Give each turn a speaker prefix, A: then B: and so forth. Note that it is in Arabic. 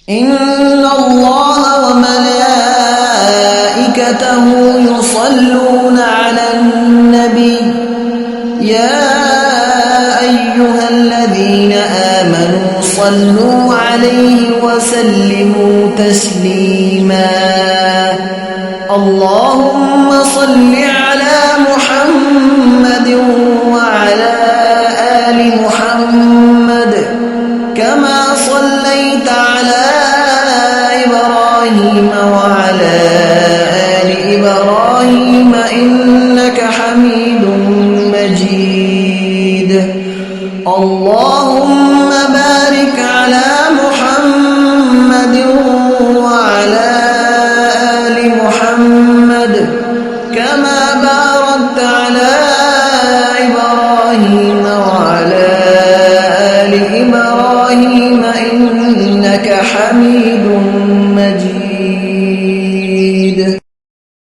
A: إن الله وملائكته يصلون على النبي يا أيها الذين آمنوا صلوا عليه وسلموا تسليما اللهم صل على محمد وعلى آل محمد كما صليت على إبراهيم وعلى آل إبراهيم إنك حميد مجيد اللهم بارك على محمد وعلى آل محمد كما باركت على إبراهيم وعلى آل إبراهيم إنك حميد مجيد